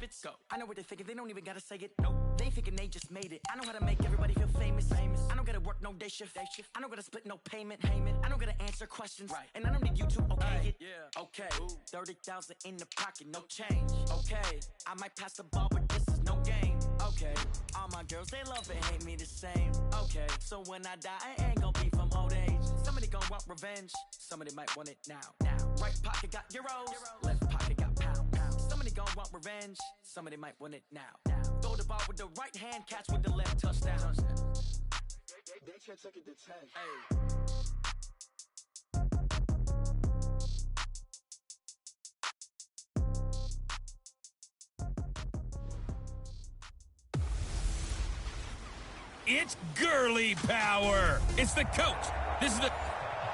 minutes. Go. I know what they're thinking, they don't even gotta say it. Nope. They thinking they just made it. I know how to make everybody feel famous. I don't gotta work no day shift. I don't gotta split no payment. I don't gotta answer questions. Right. And I don't need you to okay it. Yeah. Okay. 30,000 in the pocket, no change. Okay. I might pass the ball, but this is no game. Okay. All my girls, they love and hate me the same. Okay. So when I die, I ain't gonna be from old age. Somebody gon' want revenge. Somebody might want it now. Right pocket got euros. Left pocket got pound. Somebody gon' want revenge. Somebody might want it now. Throw the ball with the right hand, catch with the left, touchdown. They can't take it to 10. Hey. It's girly power. It's the coach. This is the...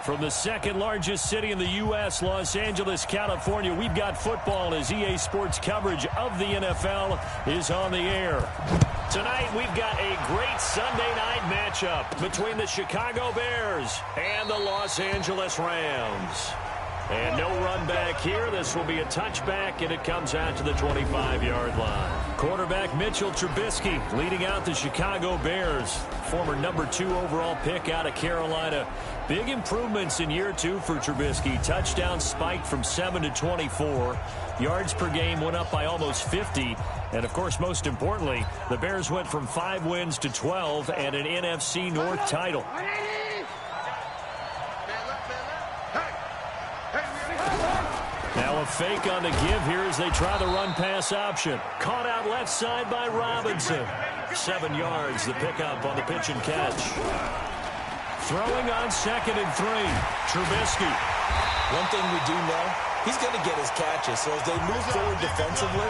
From the second largest city in the U.S., Los Angeles, California, we've got football as EA Sports coverage of the NFL is on the air. Tonight, we've got a great Sunday night matchup between the Chicago Bears and the Los Angeles Rams. And no run back here. This will be a touchback, and it comes out to the 25-yard line. Quarterback Mitchell Trubisky leading out the Chicago Bears. Former number 2 overall pick out of Carolina. Big improvements in year 2 for Trubisky. Touchdown spiked from 7 to 24. Yards per game went up by almost 50. And, of course, most importantly, the Bears went from 5 wins to 12 and an NFC North title. Now a fake on the give here as they try the run-pass option. Caught out left side by Robinson. 7 yards, the pickup on the pitch and catch. Throwing on 2nd and 3. Trubisky. One thing we do know, he's going to get his catches. So as they move forward defensively,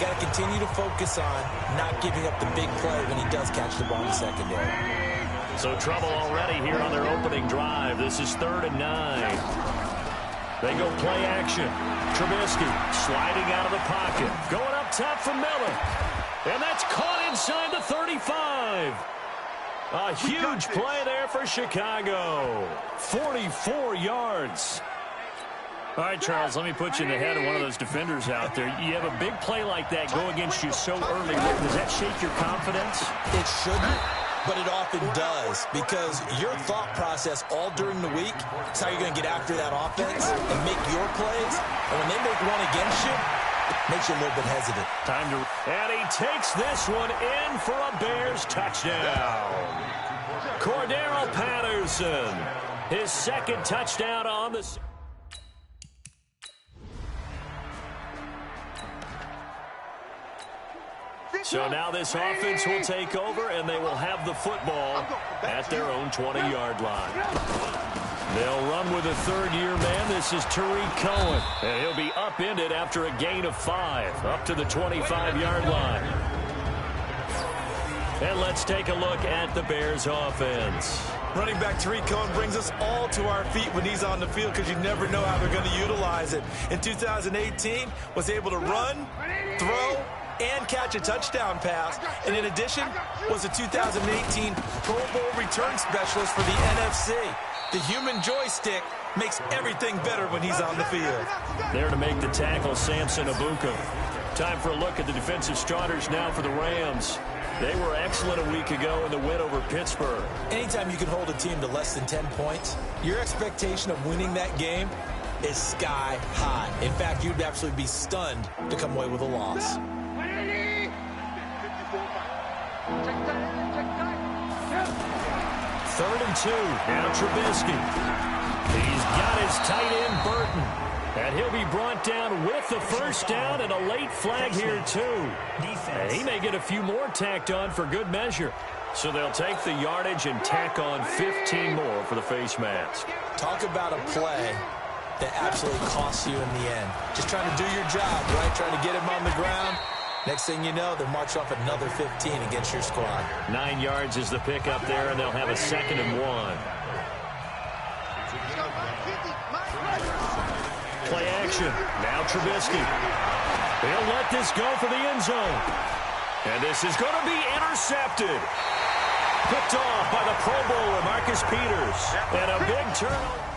got to continue to focus on not giving up the big play when he does catch the ball in the secondary. So trouble already here on their opening drive. This is 3rd and 9. They go play action. Trubisky sliding out of the pocket. Going up top for Miller. And that's caught inside the 35. A huge play there for Chicago. 44 yards. All right, Charles, let me put you in the head of one of those defenders out there. You have a big play like that go against you so early. Does that shake your confidence? It shouldn't. But it often does, because your thought process all during the week is how you're going to get after that offense and make your plays. And when they make one against you, it makes you a little bit hesitant. And he takes this one in for a Bears touchdown. Cordero Patterson, his 2nd touchdown on the... So now this offense will take over, and they will have the football at their own 20-yard line. They'll run with a 3rd-year man. This is Tariq Cohen, and he'll be upended after a gain of 5, up to the 25-yard line. And let's take a look at the Bears offense. Running back Tariq Cohen brings us all to our feet when he's on the field because you never know how they're going to utilize it. In 2018, was able to run, throw, and catch a touchdown pass. And in addition, was a 2018 Pro Bowl return specialist for the NFC. The human joystick makes everything better when he's on the field. There to make the tackle, Samson Abuka. Time for a look at the defensive starters now for the Rams. They were excellent a week ago in the win over Pittsburgh. Anytime you can hold a team to less than 10 points, your expectation of winning that game is sky high. In fact, you'd absolutely be stunned to come away with a loss. 3rd and 2. Now Trubisky. He's got his tight end, Burton. And he'll be brought down with the first down and a late flag here, too. And he may get a few more tacked on for good measure. So they'll take the yardage and tack on 15 more for the face mask. Talk about a play that absolutely costs you in the end. Just trying to do your job, right? Trying to get him on the ground. Next thing you know, they'll march off another 15 against your squad. 9 yards is the pickup there, and they'll have a 2nd and 1. Play action. Now Trubisky. He'll let this go for the end zone. And this is going to be intercepted. Picked off by the Pro Bowler, Marcus Peters. And a big turnover.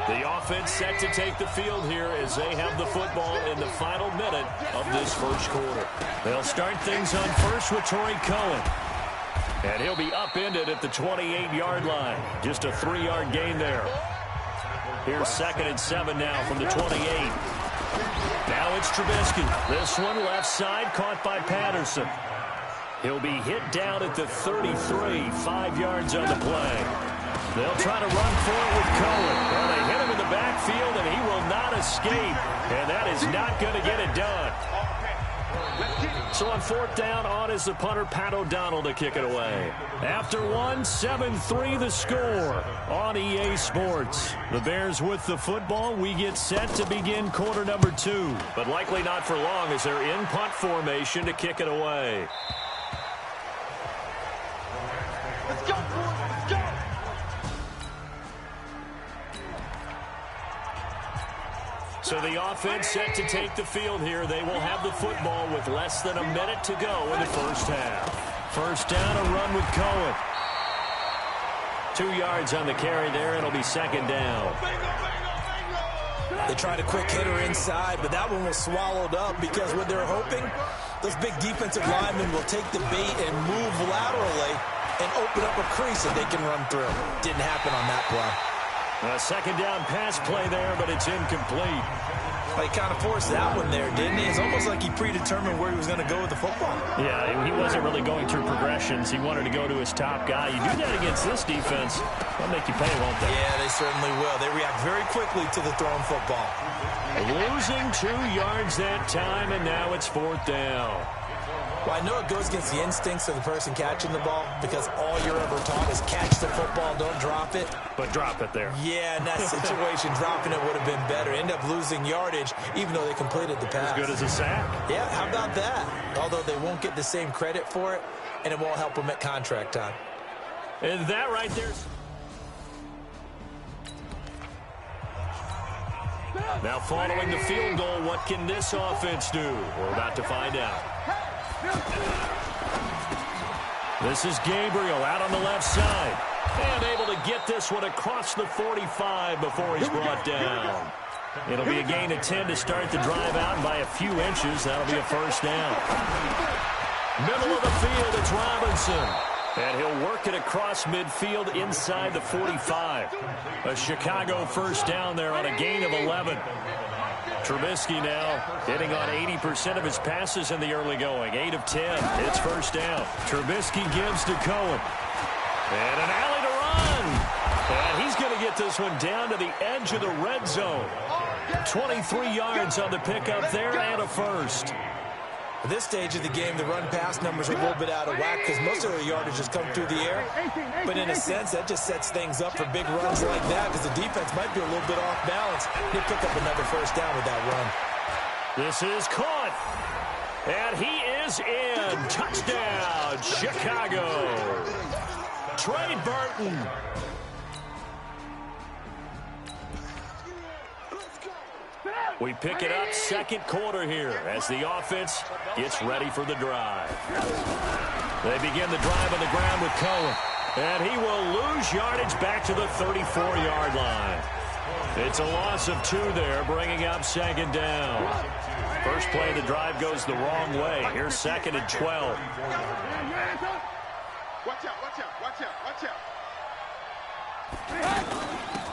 The offense set to take the field here as they have the football in the final minute of this first quarter. They'll start things on first with Torrey Cohen. And he'll be upended at the 28-yard line. Just a 3-yard gain there. Here's 2nd and 7 now from the 28. Now it's Trubisky. This one left side caught by Patterson. He'll be hit down at the 33, 5 yards on the play. They'll try to run for it with Cohen. Well, they hit him in the backfield, and he will not escape. And that is not going to get it done. So on 4th down, on is the punter, Pat O'Donnell, to kick it away. After one, 7-3 the score on EA Sports. The Bears with the football. We get set to begin quarter number 2. But likely not for long as they're in punt formation to kick it away. Let's go, boys. Let's go. So the offense set to take the field here. They will have the football with less than a minute to go in the first half. First down, a run with Cohen. 2 yards on the carry there. It'll be 2nd down. They tried a quick hitter inside, but that one was swallowed up because what they're hoping, those big defensive linemen will take the bait and move laterally and open up a crease that they can run through. Didn't happen on that play. A 2nd down pass play there, but it's incomplete. He kind of forced that one there, didn't he? It's almost like he predetermined where he was going to go with the football. Yeah, he wasn't really going through progressions. He wanted to go to his top guy. You do that against this defense, they'll make you pay, won't they? Yeah, they certainly will. They react very quickly to the thrown football. Losing 2 yards that time, and now it's 4th down. Well, I know it goes against the instincts of the person catching the ball because all you're ever taught is catch the football, don't drop it. But drop it there. Yeah, in that situation, dropping it would have been better. End up losing yardage, even though they completed the pass. As good as a sack. Yeah, how about that? Although they won't get the same credit for it, and it won't help them at contract time. And that right there. Now following the field goal, what can this offense do? We're about to find out. This is Gabriel out on the left side. And able to get this one across the 45 before he's brought down. It'll be a gain of 10 to start the drive out by a few inches. That'll be a first down. Middle of the field, it's Robinson. And he'll work it across midfield inside the 45. A Chicago first down there on a gain of 11. Trubisky now hitting on 80% of his passes in the early going. 8 of 10. It's first down. Trubisky gives to Cohen. And an alley to run. And he's going to get this one down to the edge of the red zone. 23 yards on the pickup there and a first. At this stage of the game, the run-pass numbers are a little bit out of whack because most of their yardage has come through the air. But in a sense, that just sets things up for big runs like that because the defense might be a little bit off balance. They pick up another first down with that run. This is caught. And he is in. Touchdown, Chicago. Trey Burton. We pick it up second quarter here as the offense gets ready for the drive. They begin the drive on the ground with Cohen. And he will lose yardage back to the 34-yard line. It's a loss of 2 there, bringing up 2nd down. First play of the drive goes the wrong way. Here's 2nd and 12. Watch out, watch out, watch out, watch out.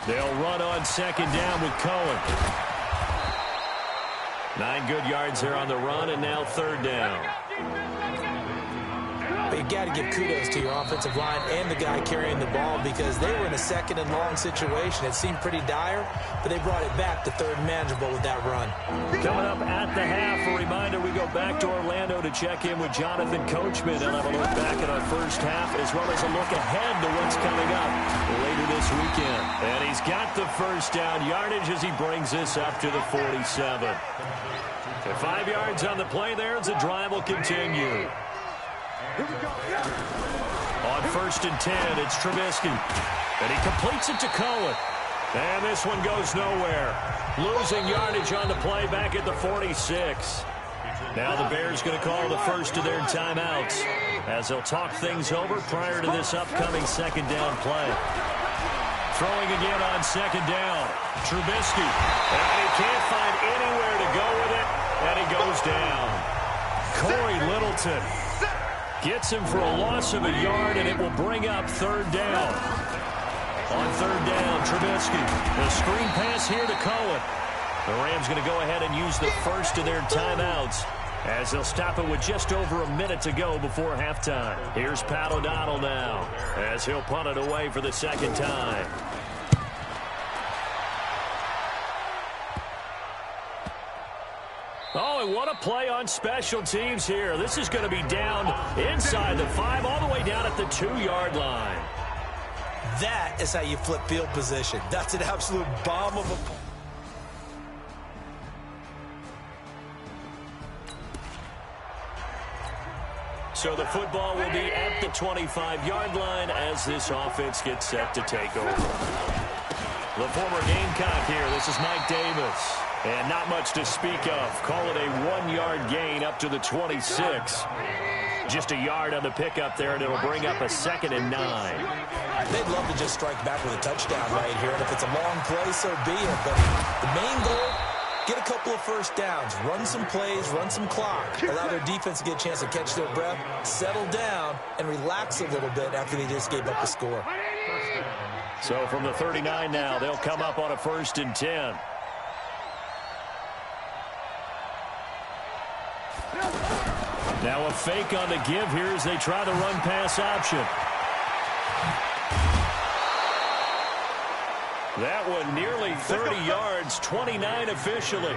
They'll run on 2nd down with Cohen. 9 good yards there on the run, and now 3rd down. But you got to give kudos to your offensive line and the guy carrying the ball because they were in a 2nd and long situation. It seemed pretty dire, but they brought it back to 3rd and manageable with that run. Coming up at the half, a reminder, we go back to Orlando to check in with Jonathan Coachman. He'll have a look back at our first half as well as a look ahead to what's coming up later this weekend. And he's got the first down yardage as he brings this up to the 47. And 5 yards on the play there as the drive will continue. On 1st and 10, it's Trubisky. And he completes it to Cohen. And this one goes nowhere. Losing yardage on the play back at the 46. Now the Bears going to call the first of their timeouts as they'll talk things over prior to this upcoming 2nd down play. Throwing again on second down. Trubisky. And he can't find anywhere to go with it, and he goes down. Corey Littleton gets him for a loss of a yard, and it will bring up third down. On third down, Trubisky. The screen pass here to Cohen. The Rams going to go ahead and use the first of their timeouts as they'll stop it with just over a minute to go before halftime. Here's Pat O'Donnell now as he'll punt it away for the second time. Oh, and what a play on special teams here. This is going to be down inside the 5, all the way down at the 2-yard line. That is how you flip field position. That's an absolute bomb of a... So the football will be at the 25-yard line as this offense gets set to take over. The former Gamecock here. This is Mike Davis. And not much to speak of. Call it a 1-yard gain up to the 26. Just a yard on the pickup there, and it'll bring up a 2nd and 9. They'd love to just strike back with a touchdown right here, and if it's a long play, so be it. But the main goal, get a couple of first downs, run some plays, run some clock, allow their defense to get a chance to catch their breath, settle down, and relax a little bit after they just gave up the score. So from the 39 now, they'll come up on a 1st and 10. Now a fake on the give here as they try the run-pass option. That one nearly 30 yards, 29 officially.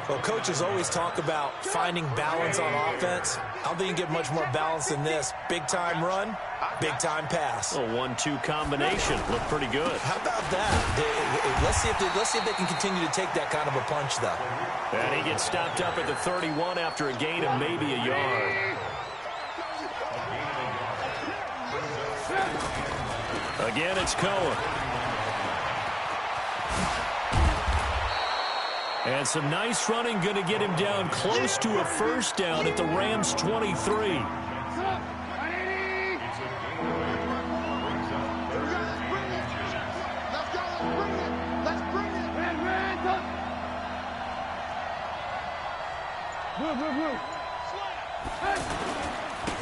Well, coaches always talk about finding balance on offense. I don't think you get much more balance than this. Big-time run, big-time pass. A 1-2 combination. Looked pretty good. How about that? Let's see if they can continue to take that kind of a punch, though. And he gets stopped up at the 31 after a gain of maybe a yard. Again, it's Cohen. And some nice running going to get him down close to a 1st down at the Rams' 23.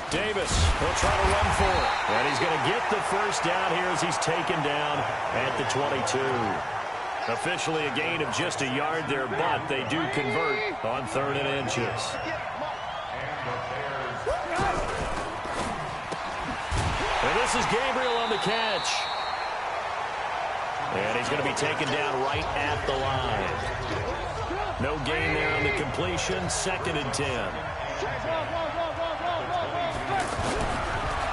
Davis will try to run for it. And he's going to get the 1st down here as he's taken down at the 22. Officially a gain of just a yard there, but they do convert on 3rd and inches. And this is Gabriel on the catch. And he's going to be taken down right at the line. No gain there on the completion. 2nd and 10.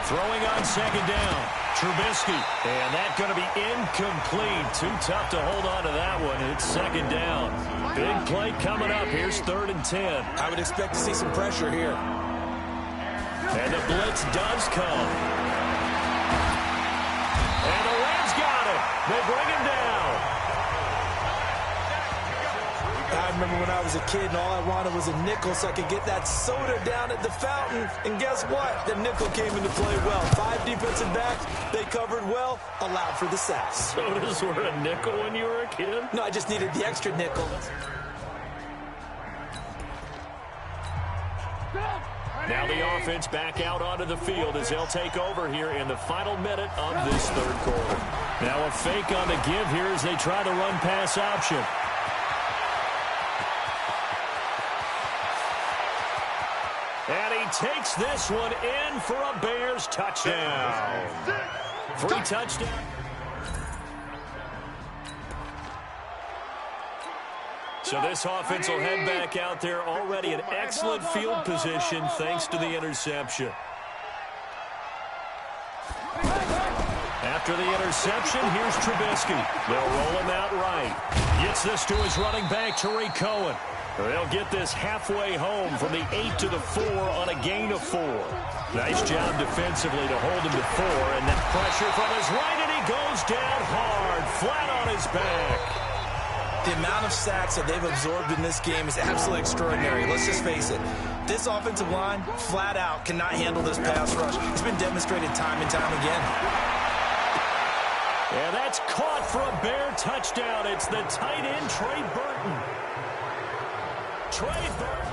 Throwing on 2nd down. Trubisky. And that's going to be incomplete. Too tough to hold on to that one. It's 2nd down. Big play coming up. Here's 3rd and 10. I would expect to see some pressure here. And the blitz does come. And the Rams got him. They bring him down. I remember when I was a kid and all I wanted was a nickel so I could get that soda down at the fountain. And guess what? The nickel came into play well. 5 defensive backs, they covered well, allowed for the sacks. Sodas were a nickel when you were a kid? No, I just needed the extra nickel. Now the offense back out onto the field as they'll take over here in the final minute of this 3rd quarter. Now a fake on the give here as they try the run-pass option. And he takes this one in for a Bears touchdown. 3 touchdowns. So this offense will head back out there already in excellent field position thanks to the interception. After the interception, here's Trubisky. They'll roll him out right. Gets this to his running back, Tariq Cohen. They'll get this halfway home from the 8 to the 4 on a gain of 4. Nice job defensively to hold him to 4, and that pressure from his right, and he goes down hard, flat on his back. The amount of sacks that they've absorbed in this game is absolutely extraordinary. Let's just face it. This offensive line, flat out, cannot handle this pass rush. It's been demonstrated time and time again. And that's caught for a Bear touchdown. It's the tight end, Trey Burton. Trey Burton.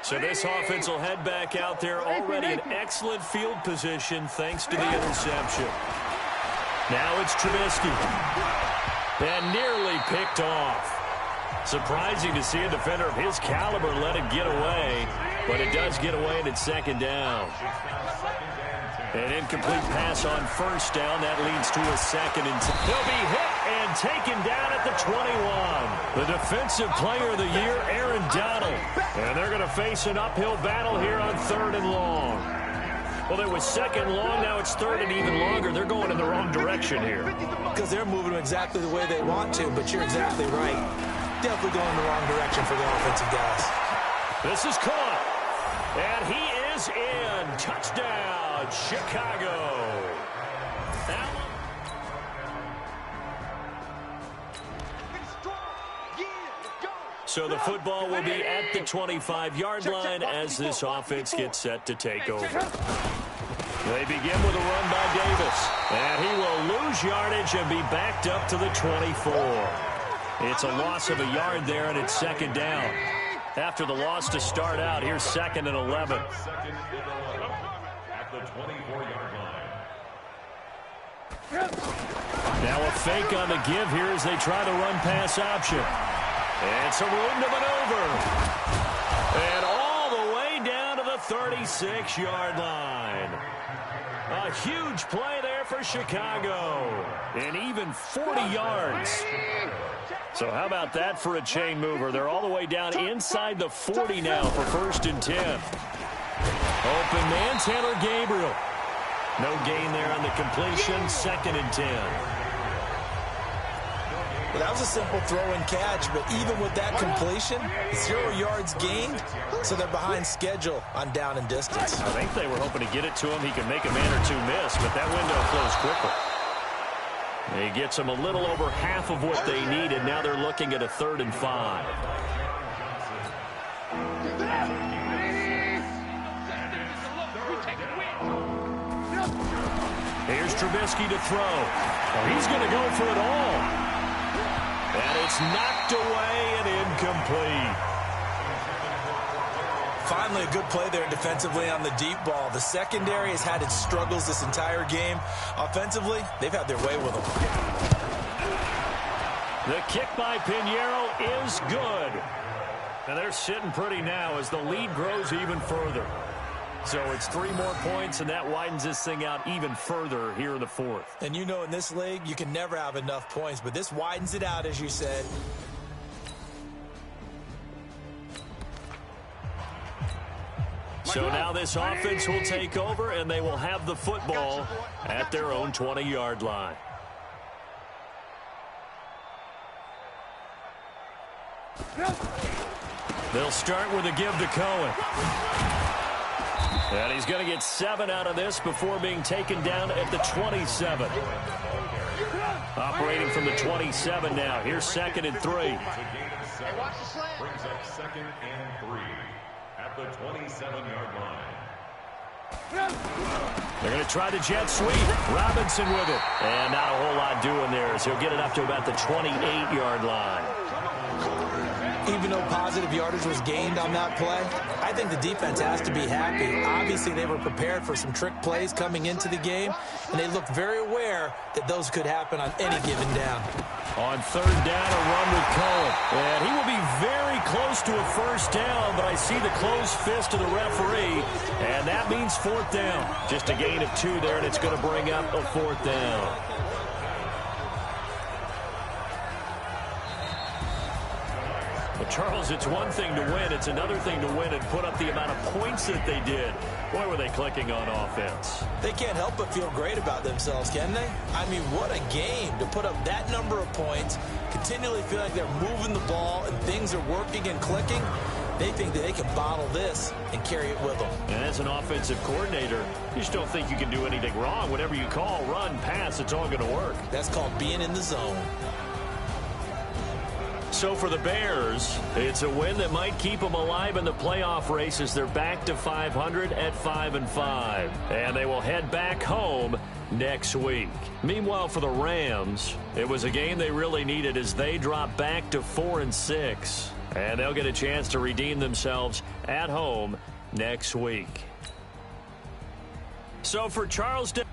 So this offense will head back out there, already in excellent field position thanks to the interception. Now it's Trubisky. And nearly picked off. Surprising to see a defender of his caliber let it get away, but it does get away and it's second down. An incomplete pass on first down. That leads to a second and he'll be hit and taken down at the 21. The defensive player of the year, Aaron Donald. And they're going to face an uphill battle here on 3rd and long. Well, there was 2nd long. Now it's 3rd and even longer. They're going in the wrong direction here. Because they're moving exactly the way they want to, but you're exactly right. Definitely going in the wrong direction for the offensive guys. This is caught. And he is in. Touchdown, Chicago. So the football will be at the 25-yard line as this offense gets set to take over. They begin with a run by Davis. And he will lose yardage and be backed up to the 24. It's a loss of a yard there, and it's second down. After the loss to start out, here's 2nd and 11. At the 24-yard line. Now a fake on the give here as they try the run-pass option. And some room to maneuver. And all the way down to the 36-yard line. A huge play there for Chicago. And even 40 yards. So how about that for a chain mover? They're all the way down inside the 40 now for 1st and 10. Open man, Taylor Gabriel. No gain there on the completion. 2nd and 10. Well, that was a simple throw and catch, but even with that completion, 0 yards gained, so they're behind schedule on down and distance. I think they were hoping to get it to him. He can make a man or two miss, but that window closed quickly. He gets them a little over half of what they needed. Now they're looking at a 3rd and 5. Here's Trubisky to throw. He's going to go for it all. And it's knocked away and incomplete. Finally, a good play there defensively on the deep ball. The secondary has had its struggles this entire game. Offensively, they've had their way with them. The kick by Pinheiro is good. And they're sitting pretty now as the lead grows even further. So it's 3 more points, and that widens this thing out even further here in the 4th. And you know in this league, you can never have enough points, but this widens it out, as you said. So now this offense will take over, and they will have the football at their own 20-yard line. They'll start with a give to Cohen. And he's going to get 7 out of this before being taken down at the 27. Operating from the 27 now. Here's 2nd and 3. Hey, watch the slant. Brings up 2nd and 3 at the 27-yard line. They're going to try the jet sweep. Robinson with it. And not a whole lot doing there as he'll get it up to about the 28-yard line. Even though positive yardage was gained on that play, I think the defense has to be happy. Obviously, they were prepared for some trick plays coming into the game, and they looked very aware that those could happen on any given down. On 3rd down, a run with Cohen. And he will be very close to a 1st down, but I see the closed fist of the referee, and that means 4th down. Just a gain of 2 there, and it's going to bring up a 4th down. Well, Charles, it's one thing to win. It's another thing to win and put up the amount of points that they did. Boy, were they clicking on offense. They can't help but feel great about themselves, can they? I mean, what a game to put up that number of points, continually feel like they're moving the ball and things are working and clicking. They think that they can bottle this and carry it with them. And as an offensive coordinator, you just don't think you can do anything wrong. Whatever you call, run, pass, it's all going to work. That's called being in the zone. So for the Bears, it's a win that might keep them alive in the playoff race as they're back to 500 at 5-5. And they will head back home next week. Meanwhile, for the Rams, it was a game they really needed as they drop back to 4-6. And they'll get a chance to redeem themselves at home next week. So for Charleston...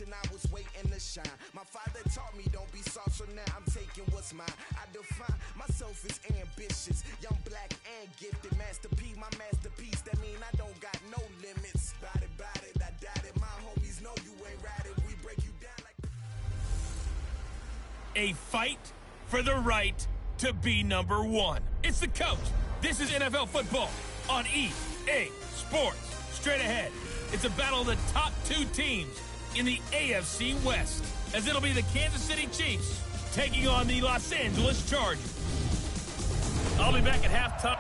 I was waiting to shine. My father taught me don't be soft, so now I'm taking what's mine. I define myself as ambitious, young, black, and gifted. Master P, my masterpiece. That mean I don't got no limits. Bout it, I doubt it. My homies know you ain't ratted. We break you down like a fight for the right to be number one. It's the coach. This is NFL football on EA Sports. Straight ahead, it's a battle of the top two teams in the AFC West, as it'll be the Kansas City Chiefs taking on the Los Angeles Chargers. I'll be back at halftime.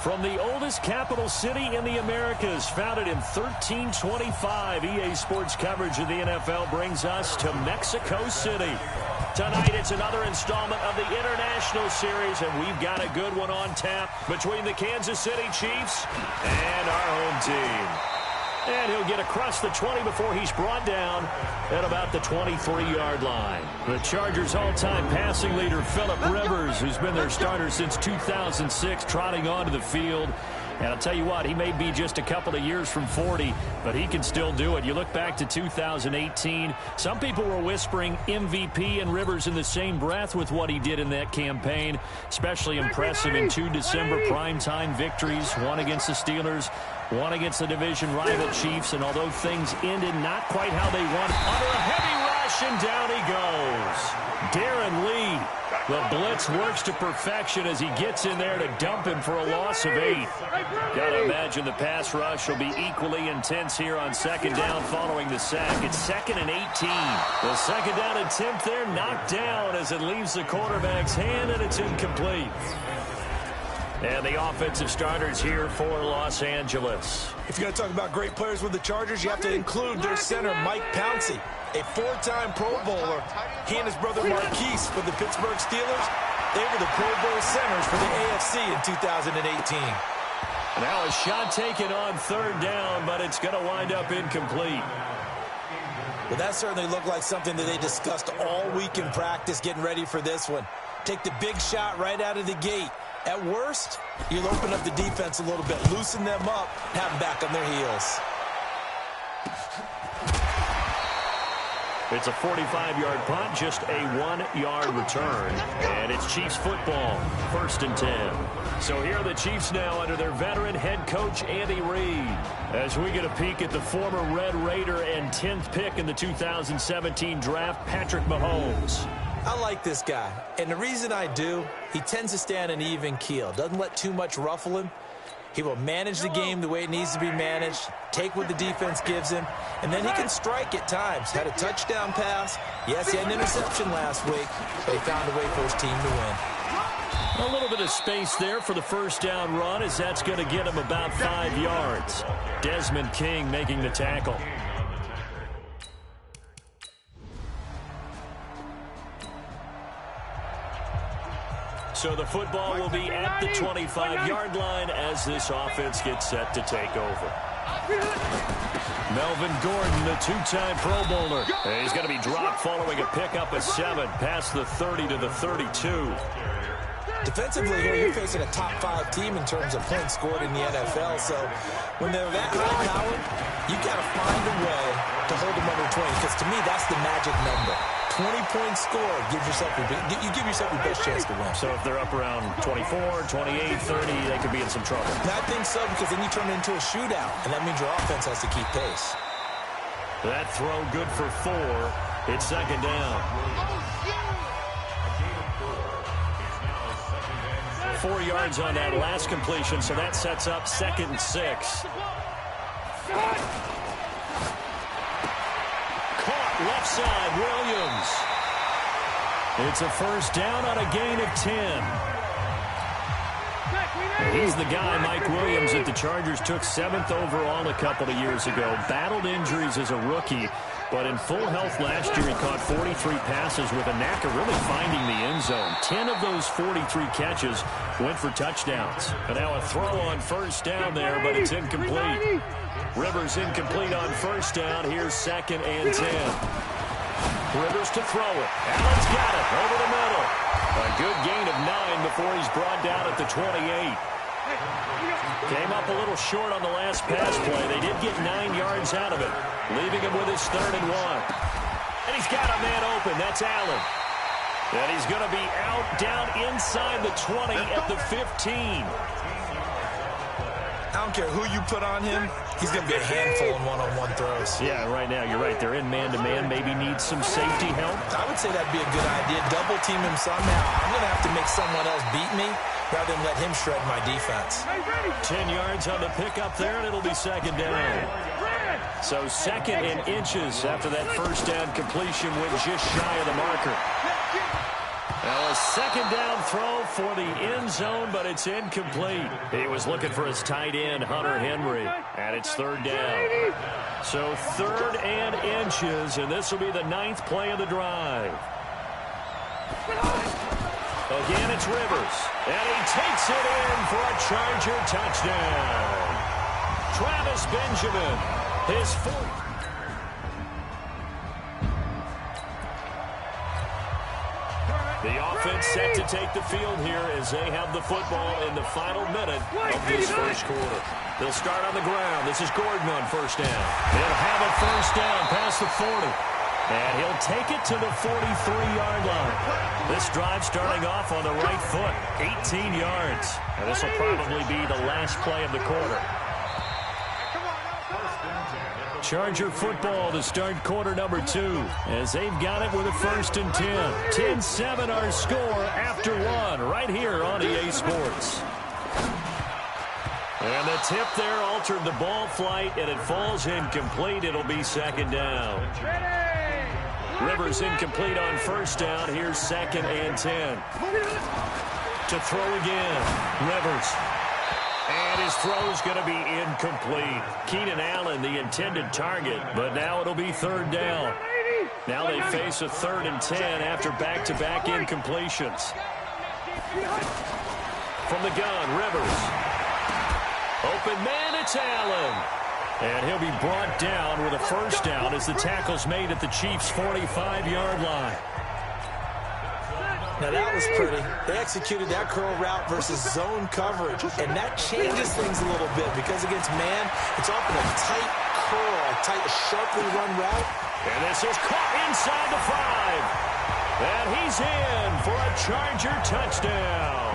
From the oldest capital city in the Americas, founded in 1325, EA Sports coverage of the NFL brings us to Mexico City. Tonight, it's another installment of the International Series, and we've got a good one on tap between the Kansas City Chiefs and our home team. And he'll get across the 20 before he's brought down at about the 23-yard line. The Chargers' all-time passing leader, Phillip Rivers, who's been their starter since 2006, trotting onto the field. And I'll tell you what, he may be just a couple of years from 40, but he can still do it. You look back to 2018, some people were whispering MVP and Rivers in the same breath with what he did in that campaign. Especially impressive in 2 December primetime victories, one against the Steelers, one against the division rival Chiefs. And although things ended not quite how they wanted, under a heavy rush, and down he goes. Darren Lee, the blitz works to perfection as he gets in there to dump him for a loss of 8. Got to imagine the pass rush will be equally intense here on second down following the sack. It's 2nd and 18. The second down attempt there knocked down as it leaves the quarterback's hand, and it's incomplete. And the offensive starters here for Los Angeles. If you're going to talk about great players with the Chargers, you have to include their center, Mike Pouncey, a 4-time Pro Bowler. He and his brother Marquise with the Pittsburgh Steelers, they were the Pro Bowl centers for the AFC in 2018. Now a shot taken on 3rd down, but it's going to wind up incomplete. Well, that certainly looked like something that they discussed all week in practice getting ready for this one. Take the big shot right out of the gate. At worst, you'll open up the defense a little bit, loosen them up, have them back on their heels. It's a 45-yard punt, just a 1-yard return. And it's Chiefs football, 1st and 10. So here are the Chiefs now under their veteran head coach, Andy Reid. As we get a peek at the former Red Raider and 10th pick in the 2017 draft, Patrick Mahomes. I like this guy, and the reason I do, he tends to stay on an even keel. Doesn't let too much ruffle him. He will manage the game the way it needs to be managed, take what the defense gives him, and then he can strike at times. Had a touchdown pass. Yes, he had an interception last week, but he found a way for his team to win. A little bit of space there for the first down run, as that's going to get him about 5 yards. Desmond King making the tackle. So the football will be at the 25-yard line as this offense gets set to take over. Melvin Gordon, the 2-time Pro Bowler. He's going to be dropped following a pickup of 7 past the 30 to the 32. Defensively here, you're facing a top 5 team in terms of points scored in the NFL. So when they're that high powered, you got to find a way to hold them under 20, because to me, that's the magic number. 20 points scored, you give yourself your best chance to win. So if they're up around 24, 28, 30, they could be in some trouble. I think so, because then you turn it into a shootout, and that means your offense has to keep pace. That throw good for 4. It's 2nd down. 4 yards on that last completion, so that sets up 2nd and 6. Caught left side, Williams. It's a first down on a gain of 10. He's the guy, Mike Williams, that the Chargers took 7th overall a couple of years ago. Battled injuries as a rookie, but in full health last year, he caught 43 passes with a knack of really finding the end zone. 10 of those 43 catches went for touchdowns. And now a throw on first down there, but it's incomplete. Rivers incomplete on first down. Here's 2nd and 10. Rivers to throw it. Allen's got it over the middle. A good gain of 9 before he's brought down at the 28. Came up a little short on the last pass play. They did get 9 yards out of it, leaving him with his 3rd and 1. And he's got a man open. That's Allen. And he's going to be out down inside the 20 at the 15. I don't care who you put on him, he's going to be a handful in one-on-one throws. Yeah, right now, you're right. They're in man-to-man. Maybe needs some safety help. I would say that'd be a good idea. Double team him somehow. I'm going to have to make someone else beat me rather than let him shred my defense. 10 yards on the pickup there, and it'll be 2nd down. So 2nd and inches after that first down completion went just shy of the marker. Now a 2nd down throw for the end zone, but it's incomplete. He was looking for his tight end, Hunter Henry, and it's 3rd down. So 3rd and inches, and this will be the 9th play of the drive. Again, it's Rivers, and he takes it in for a Charger touchdown. Travis Benjamin, his 4th. The offense set to take the field here as they have the football in the final minute of this first quarter. They'll start on the ground. This is Gordon on first down. He'll have a first down past the 40. And he'll take it to the 43-yard line. This drive starting off on the right foot, 18 yards. And this will probably be the last play of the quarter. Charger football to start quarter number 2 as they've got it with a 1st and 10. 10-7 our score after 1 right here on EA Sports. And the tip there altered the ball flight, and it falls incomplete. It'll be 2nd down. Rivers incomplete on first down. Here's 2nd and 10. To throw again. Rivers. And his throw's going to be incomplete. Keenan Allen, the intended target, but now it'll be 3rd down. Now they face a 3rd and 10 after back-to-back incompletions. From the gun, Rivers. Open man, it's Allen. And he'll be brought down with a first down as the tackle's made at the Chiefs' 45-yard line. Now that was pretty. They executed that curl route versus zone coverage, and that changes things a little bit because against man, it's often a tight curl, a tight, sharply run route. And this is caught inside the 5. And he's in for a Charger touchdown.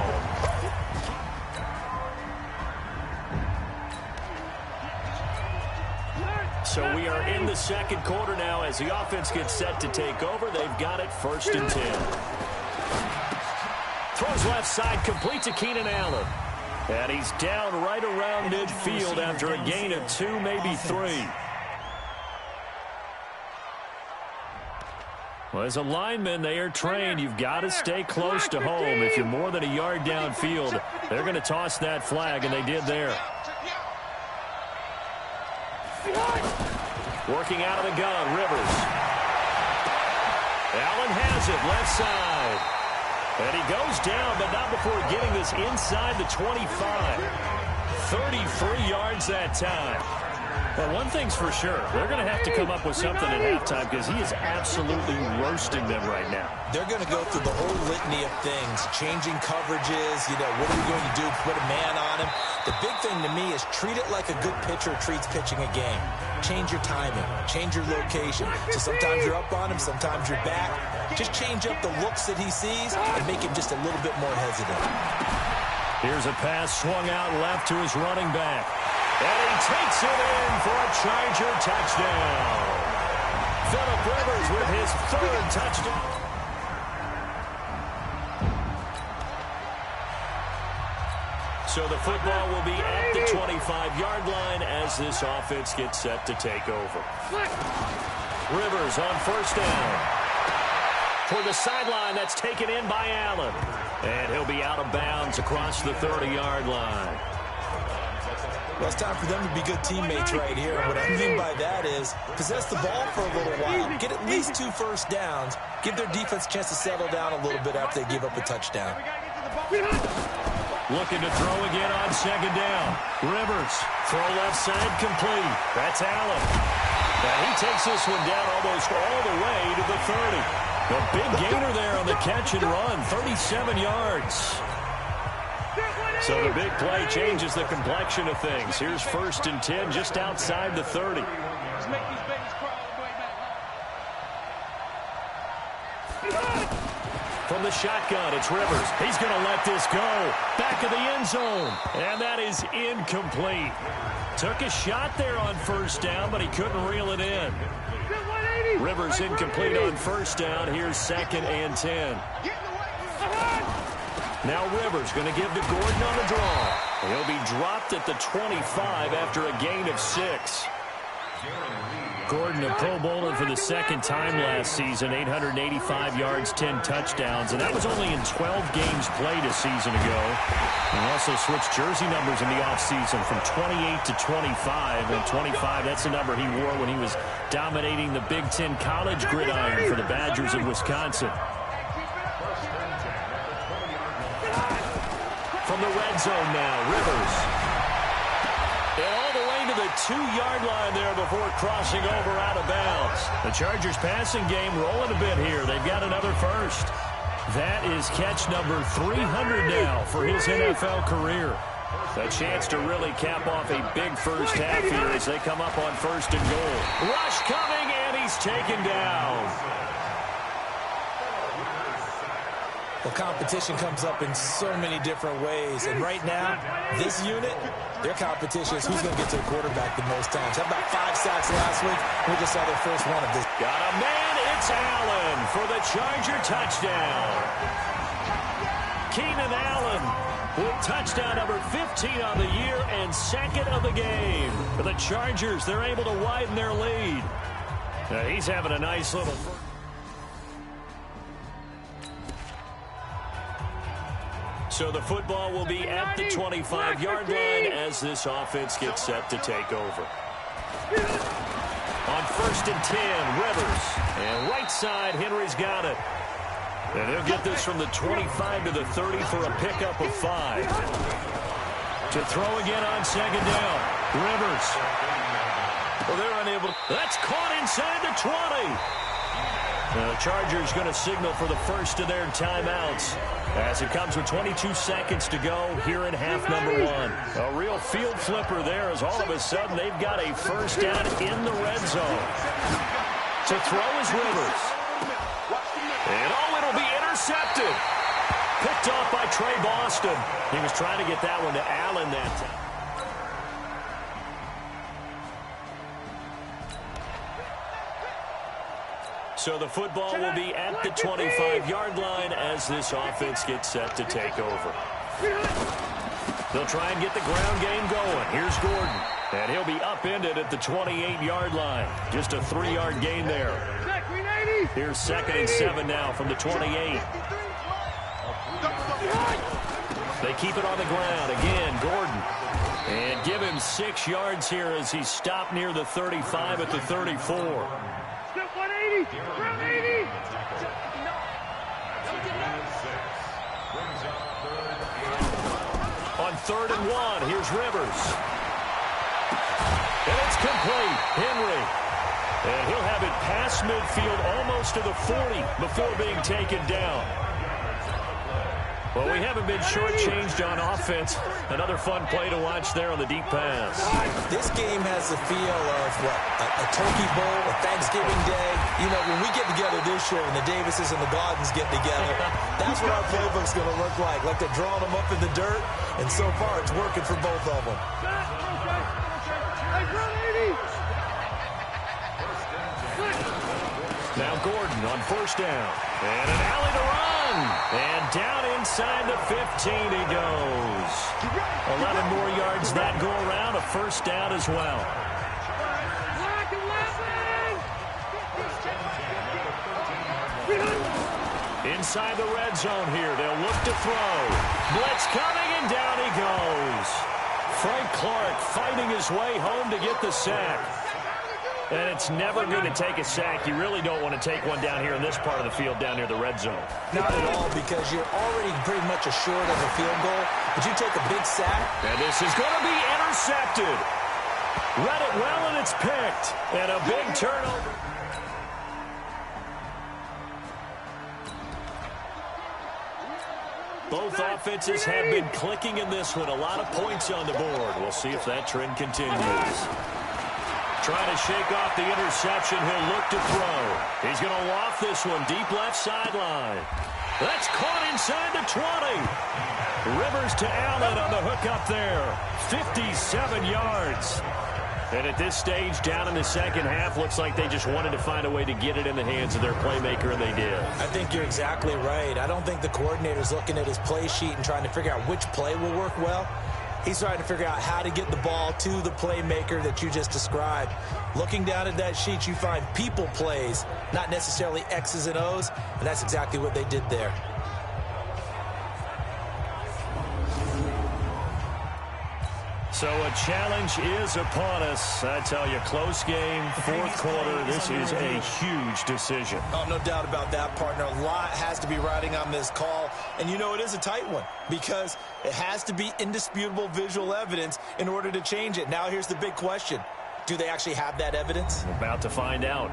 So we are in the second quarter now as the offense gets set to take over. They've got it 1st and 10. Throws left side, complete to Keenan Allen. And he's down right around midfield after a gain of 2, maybe 3. Well, as a lineman, they are trained. You've got to stay close to home. If you're more than a yard downfield, they're going to toss that flag, and they did there. Working out of the gun, Rivers. Allen has it, left side. And he goes down, but not before getting this inside the 25. 33 yards that time. Well, one thing's for sure. They're going to have to come up with something at halftime because he is absolutely roasting them right now. They're going to go through the whole litany of things, changing coverages, what are we going to do, put a man on him. The big thing to me is treat it like a good pitcher treats pitching a game. Change your timing, change your location. So sometimes you're up on him, sometimes you're back. Just change up the looks that he sees and make him just a little bit more hesitant. Here's a pass swung out left to his running back. And he takes it in for a Charger touchdown. Phillip Rivers with his 3rd touchdown. So the football will be at the 25-yard line as this offense gets set to take over. Rivers on 1st down. For the sideline, that's taken in by Allen. And he'll be out of bounds across the 30-yard line. Well, it's time for them to be good teammates right here. And what I mean by that is possess the ball for a little while, get at least 2 first downs, give their defense a chance to settle down a little bit after they give up a touchdown. Looking to throw again on 2nd down. Rivers, throw left side complete. That's Allen. And he takes this one down almost all the way to the 30. A big gainer there on the catch and run, 37 yards. So the big play changes the complexion of things. Here's 1st and 10 just outside the 30. From the shotgun, it's Rivers. He's going to let this go. Back of the end zone. And that is incomplete. Took a shot there on 1st down, but he couldn't reel it in. Rivers incomplete on 1st down. Here's 2nd and 10. Now Rivers going to give to Gordon on the draw. He'll be dropped at the 25 after a gain of 6. Gordon, a Pro Bowler for the 2nd time last season, 885 yards, 10 touchdowns, and that was only in 12 games played a season ago. He also switched jersey numbers in the offseason from 28 to 25, and 25, that's the number he wore when he was dominating the Big Ten college gridiron for the Badgers of Wisconsin. From the red zone now, Rivers. And all the way to the 2-yard line there before crossing over out of bounds. The Chargers passing game rolling a bit here. They've got another first. That is catch number 300 now for his NFL career. A chance to really cap off a big first half here as they come up on 1st and goal. Rush coming, and he's taken down. Well, competition comes up in so many different ways. And right now, this unit, their competition is who's going to get to the quarterback the most times. How about 5 sacks last week? We just saw their first one of this. Got a man. It's Allen for the Charger touchdown. Keenan Allen with touchdown number 15 on the year and 2nd of the game. For the Chargers, they're able to widen their lead. Now, he's having a nice little... So the football will be at the 25-yard line as this offense gets set to take over. On 1st and 10, Rivers. And right side, Henry's got it. And he'll get this from the 25 to the 30 for a pickup of 5. To throw again on 2nd down, Rivers. That's caught inside the 20. The Chargers going to signal for the first of their timeouts as it comes with 22 seconds to go here in half number 1. A real field flipper there as all of a sudden they've got a first down in the red zone. To throw is Rivers. And it'll be intercepted. Picked off by Trey Boston. He was trying to get that one to Allen that time. So the football will be at the 25-yard line as this offense gets set to take over. They'll try and get the ground game going. Here's Gordon. And he'll be upended at the 28-yard line. Just a 3-yard gain there. Here's 2nd and 7 now from the 28. They keep it on the ground. Again, Gordon. And give him 6 yards here as he's stopped near the 35 at the 34. On 3rd and 1, here's Rivers. And it's complete. Henry. And he'll have it past midfield almost to the 40 before being taken down. Well, we haven't been shortchanged on offense. Another fun play to watch there on the deep pass. This game has the feel of, a Turkey Bowl, a Thanksgiving Day. You know, when we get together this year and the Davises and the Gardens get together, that's what our playbook's going to look like. Like they're drawing them up in the dirt, and so far it's working for both of them. Now Gordon on 1st down. And an alley to run. And down inside the 15 he goes. 11 more yards that go around. A 1st down as well. Inside the red zone here. They'll look to throw. Blitz coming and down he goes. Frank Clark fighting his way home to get the sack. And it's never going to take a sack. You really don't want to take one down here in this part of the field down near the red zone. Not at all, because you're already pretty much assured of a field goal. But you take a big sack. And this is going to be intercepted. Read it well, and it's picked. And a big turnover. Both offenses have been clicking in this one. A lot of points on the board. We'll see if that trend continues. Trying to shake off the interception. He'll look to throw. He's going to loft this one deep left sideline. That's caught inside the 20. Rivers to Allen on the hook up there. 57 yards. And at this stage, down in the second half, looks like they just wanted to find a way to get it in the hands of their playmaker, and they did. I think you're exactly right. I don't think the coordinator's looking at his play sheet and trying to figure out which play will work well. He's trying to figure out how to get the ball to the playmaker that you just described. Looking down at that sheet, you find people plays, not necessarily X's and O's, and that's exactly what they did there. So a challenge is upon us. I tell you, close game, 4th quarter. This is a huge decision. Oh, no doubt about that, partner. A lot has to be riding on this call. And you know it is a tight one because it has to be indisputable visual evidence in order to change it. Now here's the big question. Do they actually have that evidence? We're about to find out.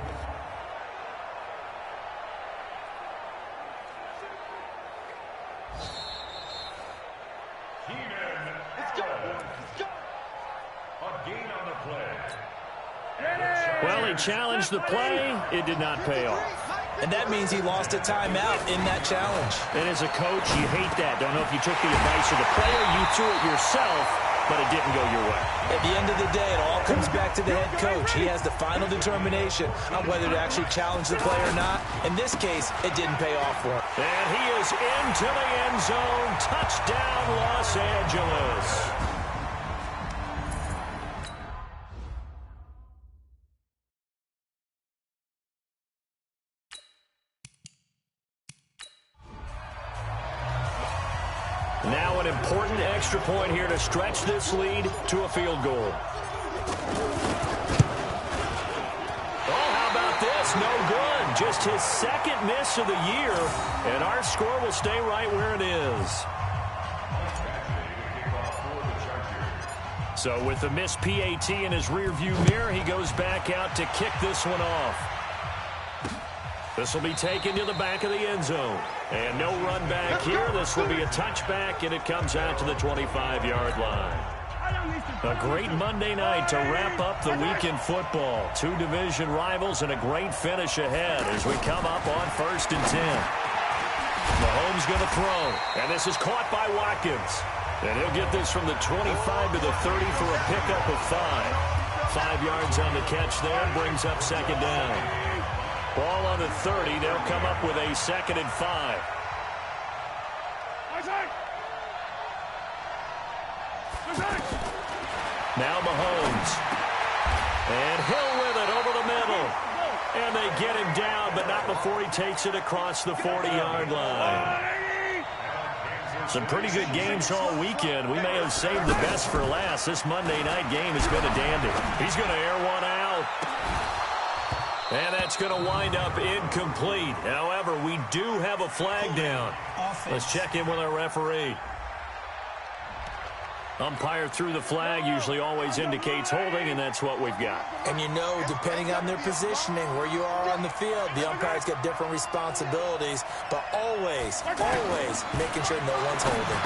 Well, he challenged the play. It did not pay off. And that means he lost a timeout in that challenge. And as a coach, you hate that. Don't know if you took the advice of the player, you threw it yourself, but it didn't go your way. At the end of the day, it all comes back to the head coach. He has the final determination on whether to actually challenge the play or not. In this case, it didn't pay off for him. And he is into the end zone. Touchdown, Los Angeles. Now an important extra point here to stretch this lead to a field goal. Oh, how about this? No good. Just his 2nd miss of the year, and our score will stay right where it is. So with the missed PAT in his rearview mirror, he goes back out to kick this one off. This will be taken to the back of the end zone. And no run back here. This will be a touchback, and it comes out to the 25-yard line. A great Monday night to wrap up the week in football. Two division rivals and a great finish ahead as we come up on 1st and 10. Mahomes going to throw, and this is caught by Watkins. And he'll get this from the 25 to the 30 for a pickup of 5. 5 yards on the catch there, brings up 2nd down. Ball on the 30, they'll come up with a 2nd and 5. Now Mahomes. And Hill with it over the middle. And they get him down, but not before he takes it across the 40-yard line. Some pretty good games all weekend. We may have saved the best for last. This Monday night game has been a dandy. He's going to air one out. And that's going to wind up incomplete. However, we do have a flag down. Let's check in with our referee. Umpire threw the flag, usually always indicates holding, and that's what we've got. And you know, depending on their positioning, where you are on the field, the umpire's got different responsibilities, but always making sure no one's holding.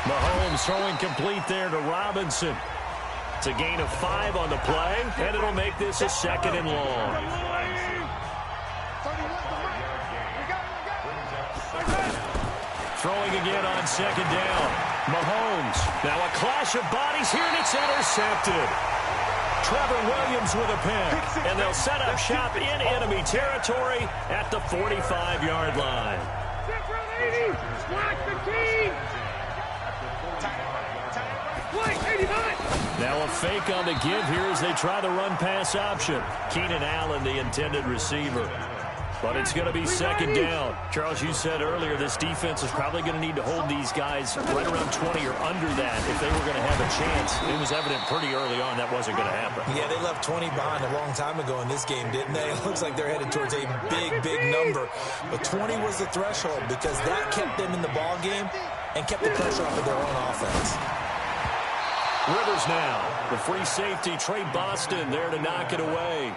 Mahomes throwing complete there to Robinson. It's a gain of 5 on the play, and it'll make this a 2nd and long. Throwing again on 2nd down. Mahomes. Now a clash of bodies here, and it's intercepted. Trevor Williams with a pick, and they'll set up shop in enemy territory at the 45-yard line. Now a fake on the give here as they try the run-pass option. Keenan Allen, the intended receiver. But it's going to be 2nd down. Charles, you said earlier this defense is probably going to need to hold these guys right around 20 or under that if they were going to have a chance. It was evident pretty early on that wasn't going to happen. Yeah, they left 20 behind a long time ago in this game, didn't they? It looks like they're headed towards a big number. But 20 was the threshold because that kept them in the ball game and kept the pressure off of their own offense. Rivers now. The free safety, Trey Boston, there to knock it away.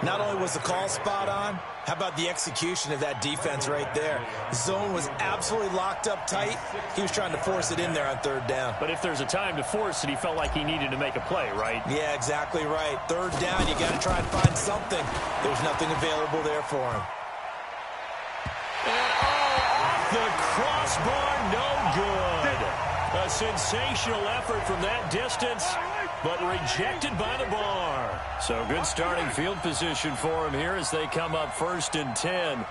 Not only was the call spot on, how about the execution of that defense right there? Zone was absolutely locked up tight. He was trying to force it in there on 3rd down. But if there's a time to force it, he felt like he needed to make a play, right? Yeah, exactly right. 3rd down, you got to try and find something. There's nothing available there for him. And off the crossbar, no good. A sensational effort from that distance, but rejected by the bar. So good starting field position for him here as they come up 1st and 10.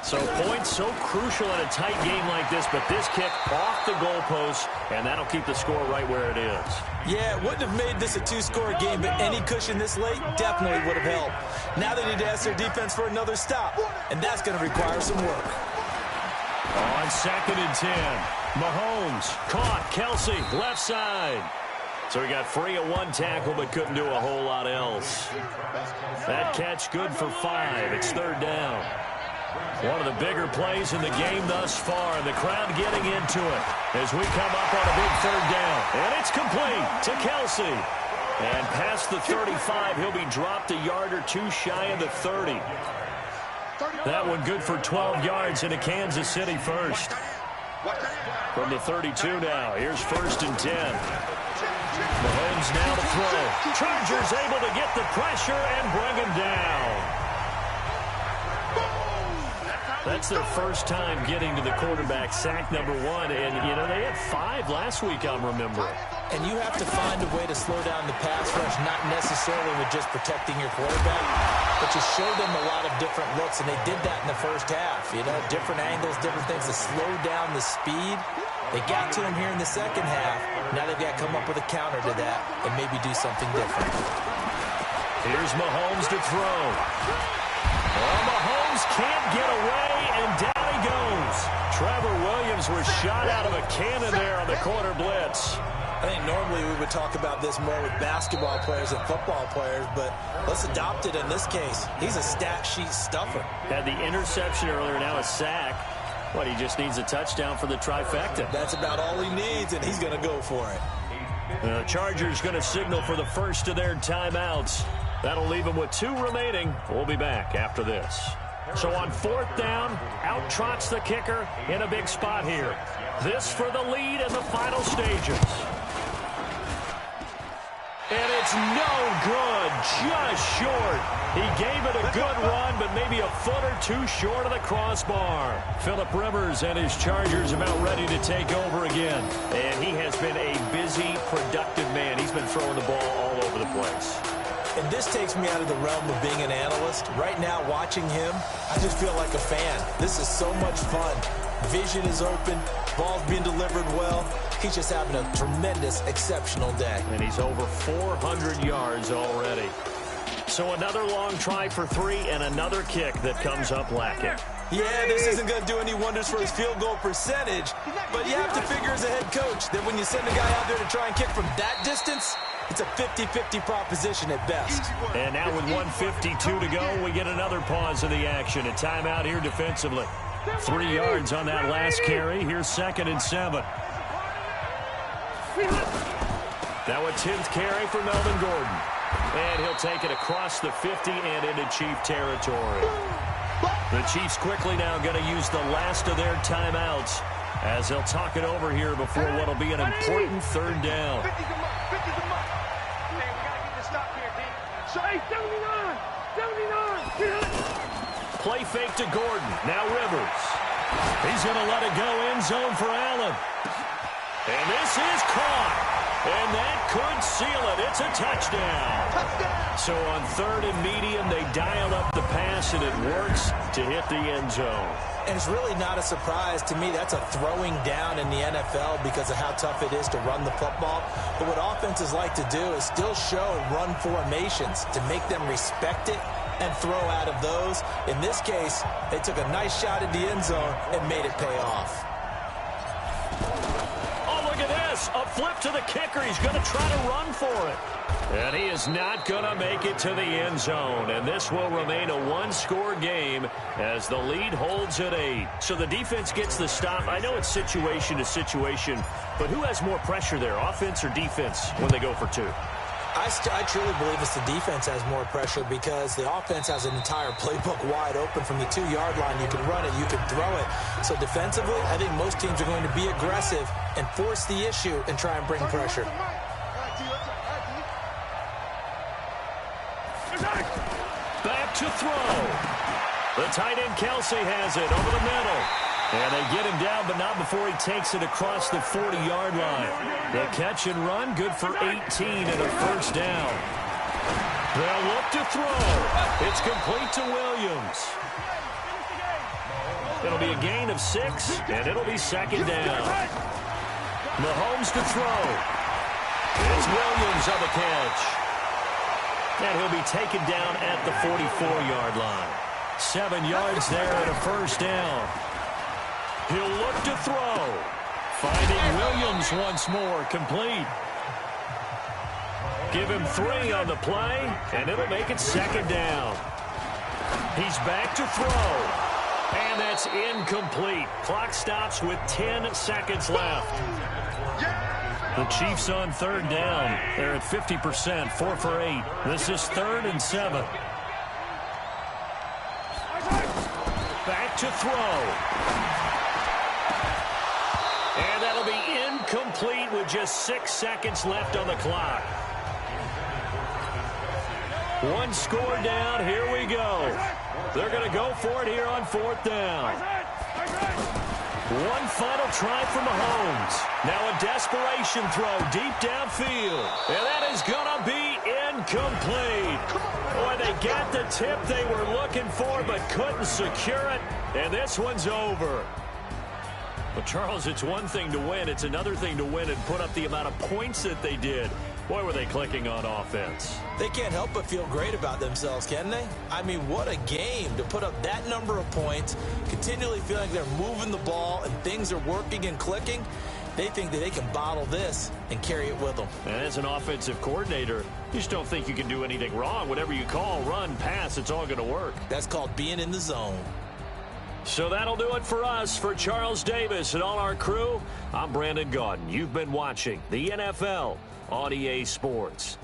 So points so crucial in a tight game like this, but this kick off the goalpost, and that'll keep the score right where it is. Yeah, it wouldn't have made this a 2-score game, but any cushion this late definitely would have helped. Now they need to ask their defense for another stop, and that's going to require some work. On 2nd and 10, Mahomes caught. Kelsey, left side. So he got free of 1 tackle, but couldn't do a whole lot else. That catch good for 5. It's 3rd down. One of the bigger plays in the game thus far, and the crowd getting into it as we come up on a big 3rd down. And it's complete to Kelsey. And past the 35, he'll be dropped a yard or 2 shy of the 30. That one good for 12 yards into Kansas City 1st. From the 32 now, here's 1st and 10. Mahomes now to throw. Chargers able to get the pressure and bring him down. That's their first time getting to the quarterback, sack number 1. And, you know, they had 5 last week, I'm remembering. And you have to find a way to slow down the pass rush, not necessarily with just protecting your quarterback, but you show them a lot of different looks, and they did that in the first half. You know, different angles, different things to slow down the speed. They got to him here in the second half. Now they've got to come up with a counter to that and maybe do something different. Here's Mahomes to throw. Well, Mahomes can't get away, and down he goes. Trevor Williams was shot out of a cannon there on the corner blitz. I think normally we would talk about this more with basketball players and football players, but let's adopt it in this case. He's a stat sheet stuffer. Had the interception earlier, now a sack. Well, he just needs a touchdown for the trifecta. That's about all he needs, and he's going to go for it. The Chargers going to signal for the first of their timeouts. That'll leave them with 2 remaining. We'll be back after this. So on 4th down, out trots the kicker in a big spot here. This for the lead in the final stages. And it's no good, just short. He gave it a good run, but maybe a foot or 2 short of the crossbar. Phillip Rivers and his Chargers about ready to take over again. And he has been a busy, productive man. He's been throwing the ball all over the place. And this takes me out of the realm of being an analyst. Right now, watching him, I just feel like a fan. This is so much fun. Vision is open. Ball's being delivered well. He's just having a tremendous, exceptional day. And he's over 400 yards already. So another long try for 3 and another kick that comes up lacking. Yeah, this isn't going to do any wonders for his field goal percentage, but you have to figure as a head coach that when you send a guy out there to try and kick from that distance, it's a 50-50 proposition at best. And now with 1:52 to go, we get another pause of the action. A timeout here defensively. 3 yards on that last carry. Here's 2nd and 7. Now a 10th carry for Melvin Gordon. And he'll take it across the 50 and into Chief territory. The Chiefs quickly now going to use the last of their timeouts as they'll talk it over here before what will be an important 3rd down. Play fake to Gordon. Now Rivers. He's going to let it go end zone for Allen. And this is caught. And that could seal it. It's a touchdown. So on 3rd and medium, they dial up the pass, and it works to hit the end zone. And it's really not a surprise to me. That's a throwing down in the NFL because of how tough it is to run the football. But what offenses like to do is still show run formations to make them respect it and throw out of those. In this case, they took a nice shot at the end zone and made it pay off. A flip to the kicker. He's going to try to run for it. And he is not going to make it to the end zone. And this will remain a 1-score game as the lead holds at 8. So the defense gets the stop. I know it's situation to situation, but who has more pressure there, offense or defense, when they go for 2? I truly believe it's the defense has more pressure because the offense has an entire playbook wide open from the 2-yard line. You can run it, you can throw it. So defensively, I think most teams are going to be aggressive and force the issue and try and bring pressure. Back to throw. The tight end Kelsey has it over the middle. And they get him down, but not before he takes it across the 40-yard line. The catch and run, good for 18 and a 1st down. They'll look to throw. It's complete to Williams. It'll be a gain of 6, and it'll be 2nd down. Mahomes to throw. It's Williams on the catch. And he'll be taken down at the 44-yard line. 7 yards there and a 1st down. He'll look to throw. Finding Williams once more, complete. Give him 3 on the play, and it'll make it 2nd down. He's back to throw. And that's incomplete. Clock stops with 10 seconds left. The Chiefs on 3rd down. They're at 50%, 4 for 8. This is 3rd and 7. Back to throw. And that'll be incomplete with just 6 seconds left on the clock. 1 score down. Here we go. They're going to go for it here on 4th down. 1 final try for Mahomes. Now a desperation throw deep downfield. And that is going to be incomplete. Boy, they got the tip they were looking for but couldn't secure it. And this one's over. But, Charles, it's one thing to win. It's another thing to win and put up the amount of points that they did. Boy, were they clicking on offense. They can't help but feel great about themselves, can they? I mean, what a game to put up that number of points, continually feeling they're moving the ball and things are working and clicking. They think that they can bottle this and carry it with them. And as an offensive coordinator, you just don't think you can do anything wrong. Whatever you call, run, pass, it's all going to work. That's called being in the zone. So that'll do it for us. For Charles Davis and all our crew, I'm Brandon Gaudin. You've been watching the NFL on EA Sports.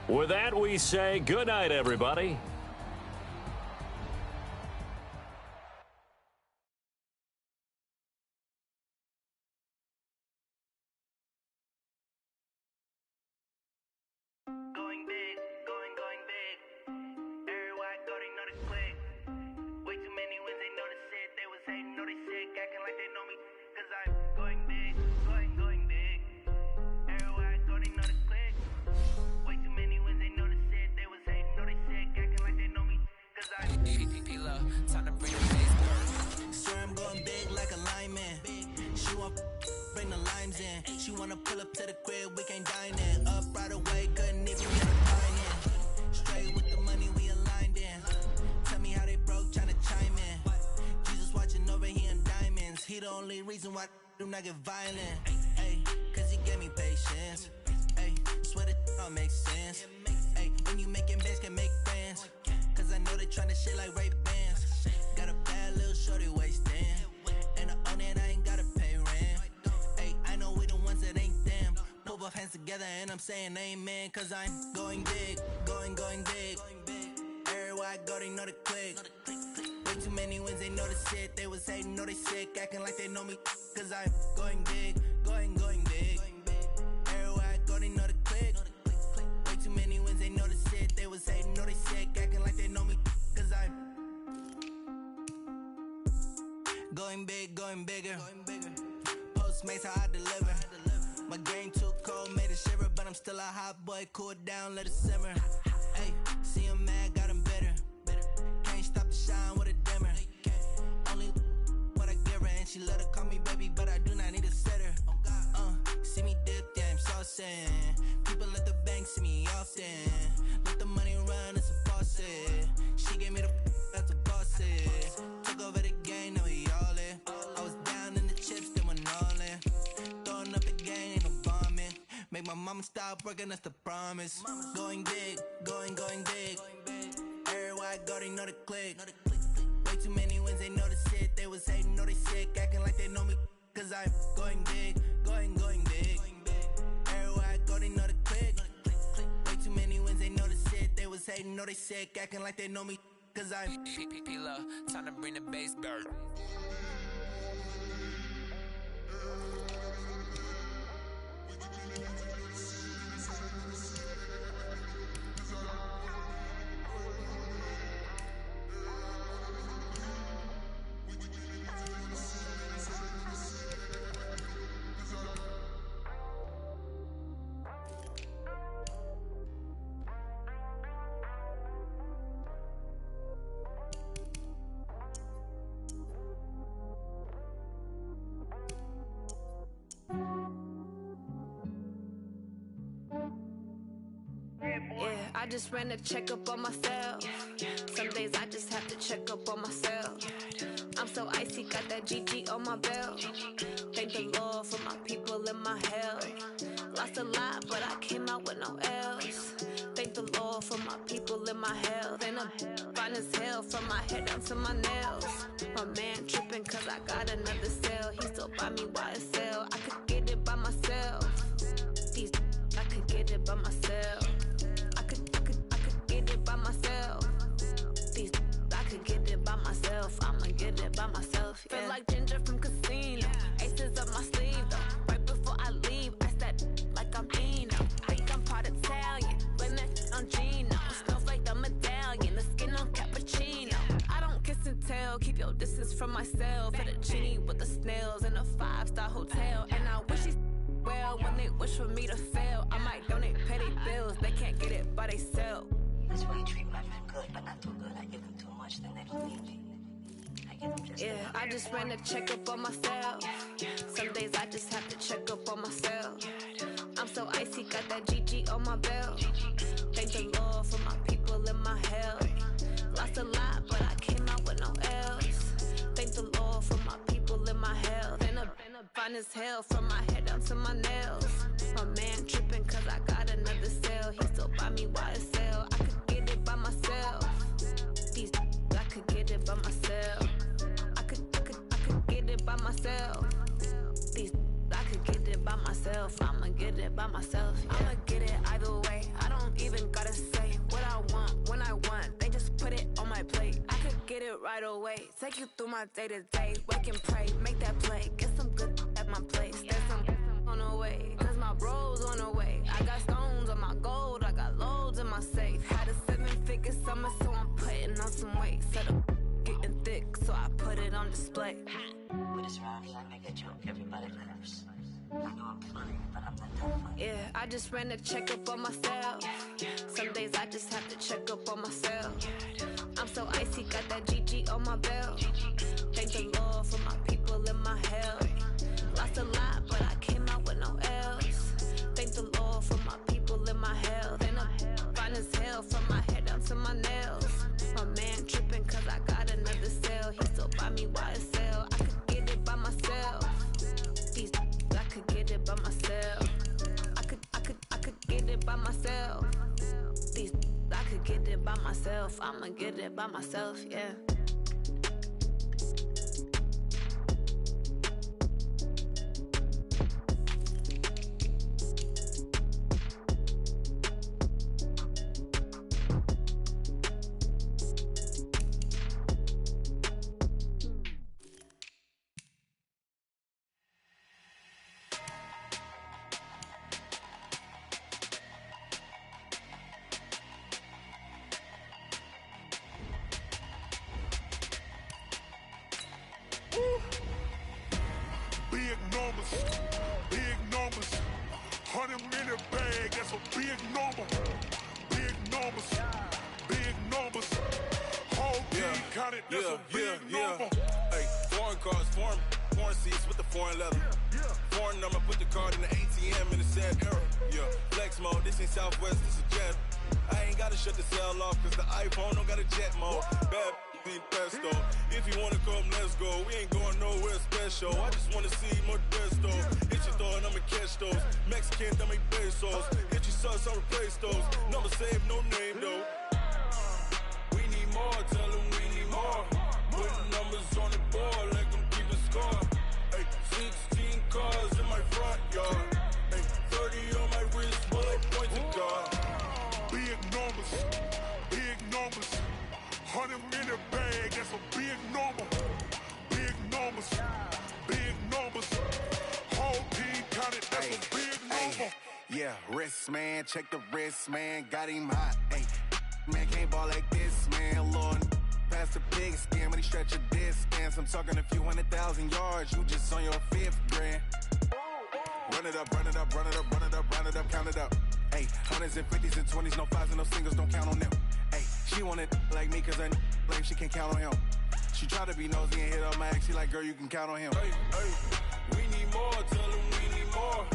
With that, we say good night, everybody. Going big, going big. Everybody go, they know the click. Way too many wins, they know the shit. They was hating, know they sick, acting like they know me. Cause I'm going big, going big. Everybody go, they know the click. Way too many wins, they know the shit. They was hating, know they sick, acting like they know me. Cause I'm Pt4, time to bring the bass burn. Sir, I'm going big like a lineman. She want bring the limes in. She wanna pull up to the crib, we can't dine in. Up right away, couldn't even get a line in. Straight with the money we aligned in. Tell me how they broke, tryna chime in. Jesus watching over here in diamonds. He the only reason why I do not get violent. Ay, cause he gave me patience. Ay, swear that all makes sense. Ay, when you making bands, can make friends. Cause I know they tryna shit like Ray-Bans. Got a bad little shorty wasting. And I own it, I ain't gotta pay rent. Ay, I know we the ones that ain't them. Put both hands together and I'm saying amen. Cause I'm going big, going big. Everywhere I go, they know the click. Way too many wins, they know the shit. They was hating, know they sick, acting like they know me. Cause I'm going big, going big. Everywhere I go, they know the click. Way too many wins, they know the shit. They was hating, know they sick, acting like they know me. Cause I'm going big, going bigger. Postmates how I deliver. My game too cold, made it shiver, but I'm still a hot boy. Cool it down, let it simmer. Hey, see him mad, got him bitter. Can't stop the shine with a dimmer. Only what I give her, and she let her call me baby, but I do not need a sitter. See me dip, yeah, I'm saucing. People at the bank see me often. Let the money run, it's a faucet. She gave me the that's a boss it. Took over the game, now we all in. I was down in the chips, then went all in. Throwing up the game, ain't no bombing. Make my mama stop working, that's the promise. Going big, going big. Everywhere I go, they know the click. Way too many wins, they know the shit. They was hating, know they sick, acting like they know me. Cause I'm going big, going big. Everywhere I go, they know the click. Way too many wins, they know the shit. They was hating, know they sick, acting like they know me. Cause I'm Pt4, time to bring the bass burn. I just ran a checkup on myself. Some days I just have to check up on myself. I'm so icy, got that GG on my belt. Thank the Lord for my people and my health. Lost a lot, but I came out with no L's. Thank the Lord for my people and my health. And I'm fine as hell from my head down to my nails. My man tripping cause I got another cell. He still buy me YSL. I could get it by myself. I could get it by myself. I could get it by myself. I could get it by myself. I'ma get it by myself. Yeah. Feel like Ginger from Casino. Aces up my sleeve though. Right before I leave, I step like I'm Dino. Think I'm part Italian. Blame that on Gino. Snowflake the medallion. The skin on cappuccino. I don't kiss and tell. Keep your distance from myself. Fettuccine with the snails in a 5-star hotel. And I wish he's well when they wish for me to fail. I might donate, pay their bills. They can't get it by they sell. That's why you treat my friend good, but not too good. I give them too much, then they don't need me. I give them just I just ran a checkup on myself. Some days I just have to check up on myself. I'm so icy, got that GG on my belt. Thank the Lord for my people and my health. Lost a lot, but I came out with no L's. Thank the Lord for my people and my health. And I'm fine as hell from my head down to my nails. My man tripping cause I got another cell. He still buy me YSL. I could get it by myself. I could get it by myself. I by myself. I'ma get it by myself. Yeah. I'ma get it either way. I don't even gotta say what I want when I want. They just put it on my plate. I could get it right away. Take you through my day-to-day. Wake and pray, make that play. Get some good at my place. There's some on the way, cause my bro's on the way. I got stones on my gold, I got loads in my safe. Had a 7-figure summer, so I'm putting on some weight. Set up getting thick, so I put it on display. With this round, I make a joke, everybody laughs. I know I'm funny, but I'm not that funny. Yeah, I just ran a checkup on myself. Some days I just have to check up on myself. I'm so icy, got that GG on my belt. Thank the Lord for my people in my health. Lost a lot, but I came out with no L's. Thank the Lord for my people in my health. And I'm fine as hell from my head down to my nails. My man tripping cause I got another cell. He still buy me YSL. I could get it by myself. I could get it by myself. I could get it by myself. I could get it by myself. I'ma get it by myself, yeah. Big numbers, 100-minute bag, that's a big number. Big numbers, whole team counted, that's a big number. Hey, foreign cars, foreign seats with the foreign leather. Foreign number, put the card in the ATM in the sad era. Yeah, flex mode, this ain't Southwest, this is Jet. I ain't gotta shut the cell off, cause the iPhone don't got a jet mode. Bad pesto. If you wanna come, let's go. We ain't going nowhere special. I just wanna see more desto. Hit your throw and I'ma catch those. Mexican, I make pesos. Hit your sauce, I'll replace those. Number saved, no name though. We need more, tell them we need more. Putting numbers on the board, like I'm keeping score. Hey, 16 cars in my front yard. Hey, 30 on my wrist, bullet point to God. Big numbers, 100-minute bag, that's a big number. Big numbers, whole team counted, that's a big number. Yeah, wrist man, check the wrist man, got him hot. Ay, man can't ball like this, man. Lord, past the big skin when he stretch a distance. I'm talking a few 100,000 yards, you just on your 5th grand. Run it up, count it up. Ay, 100s and 50s and 20s, no 5s and no singles, don't count on them. Ay, she want it like me cause her lame, she can't count on him. She try to be nosy and hit up my ex, she like, girl, you can count on him. Hey, we need more, tell them we need more.